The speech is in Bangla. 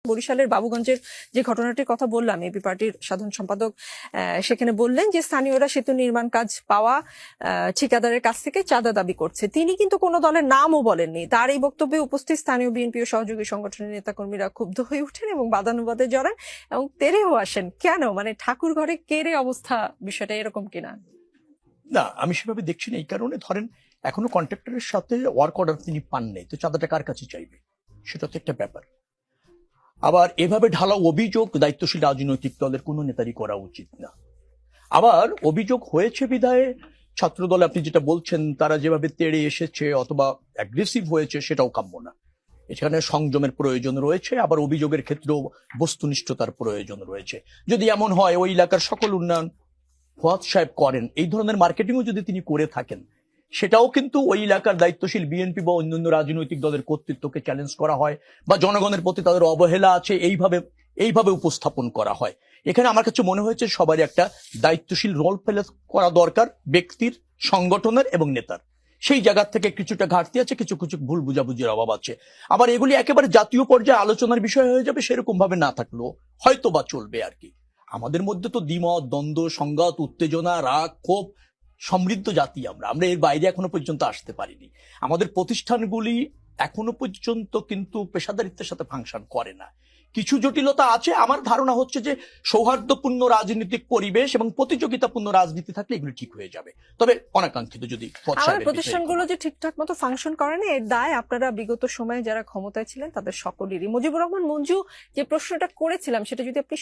বরিশালের বাবুগঞ্জের যে ঘটনাটির কথা বললাম, এবি পার্টির সাধারণ সম্পাদক সেখানে বললেন যে স্থানীয়রা সেতু নির্মাণ কাজ পাওয়া ঠিকাদারের কাছ থেকে চাঁদা দাবি করছে। তিনি কিন্তু কোনো দলের নামও বলেননি। তার এই বক্তব্যে উপস্থিত স্থানীয় বিএনপি ও সহযোগী সংগঠনের নেতাকর্মীরা ক্ষুব্ধ হয়ে ওঠেন এবং বাদানুবাদে জড়ান এবং তেড়েও আসেন। কেন, মানে ঠাকুর ঘরে কেড়ে অবস্থা, বিষয়টা এরকম কিনা? না, আমি সেভাবে দেখছি না। এই কারণে ধরেন এখনো কন্ট্রাক্টরের সাথে ওয়ার্ক অর্ডার তিনি পান নাই, তো চাঁদাটা কার কাছে চাইবে, সেটা তো একটা ব্যাপার। আবার এভাবে ঢালা অভিযোগ দায়িত্বশীল রাজনৈতিক দলের কোনো নেতারই করা উচিত না। আবার অভিযোগ হয়েছে বিধায় ছাত্রদল, আপনি যেটা বলছেন, তারা যেভাবে তেড়ে এসেছে অথবা অ্যাগ্রেসিভ হয়েছে, সেটাও কাম্য না। এখানে সংযমের প্রয়োজন রয়েছে, আবার অভিযোগের ক্ষেত্রেও বস্তুনিষ্ঠতার প্রয়োজন রয়েছে। যদি এমন হয় ওই এলাকার সকল উন্নয়ন ফুয়াদ সাহেব করেন, এই ধরনের মার্কেটিংও যদি তিনি করে থাকেন, সেটাও কিন্তু ওই এলাকার দায়িত্বশীল বিএনপি বা অন্যান্য রাজনৈতিক দলের কর্তৃত্বকে চ্যালেঞ্জ করা হয়, বা জনগণের প্রতি তাদের অবহেলা আছে এইভাবে উপস্থাপন করা হয়। এখানে আমার কাছে মনে হয়েছে সবারই একটা দায়িত্বশীল রোল প্লে করা দরকার, ব্যক্তির, সংগঠনের এবং নেতার। সেই জায়গা থেকে কিছুটা ঘাটতি আছে, কিছু কিছু ভুল বুঝাবুঝির অভাব আছে। আবার এগুলি একেবারে জাতীয় পর্যায়ে আলোচনার বিষয় হয়ে যাবে সেরকম ভাবে না থাকলেও হয়তো বা চলবে আর কি। আমাদের মধ্যে তো দ্বিমত, দ্বন্দ্ব, সংঘাত, উত্তেজনা, রাগ, ক্ষোভ, সমৃদ্ধ জাতি আমরা এর বাইরে এখনো পর্যন্ত আসতে পারিনি। আমাদের প্রতিষ্ঠানগুলি এখনো পর্যন্ত কিন্তু পেশাদারিত্বের সাথে ফাংশন করে না। কিছু জটিলতা আছে। আমার ধারণা হচ্ছে যে সৌহার্দ্যপূর্ণ রাজনৈতিক পরিবেশ এবং প্রতিযোগিতাপূর্ণ রাজনীতি থাকলে এগুলো ঠিক হয়ে যাবে। তবে অনাকাঙ্ক্ষিত যদি আমাদের প্রতিষ্ঠানগুলো যে ঠিকঠাক মতো ফাংশন করে না, এর দায় আপনারা বিগত সময়ে যারা ক্ষমতায় ছিলেন তাদের সকলেরই। মুজিবুর রহমান মঞ্জু যে প্রশ্নটা করেছিলাম, সেটা যদি আপনি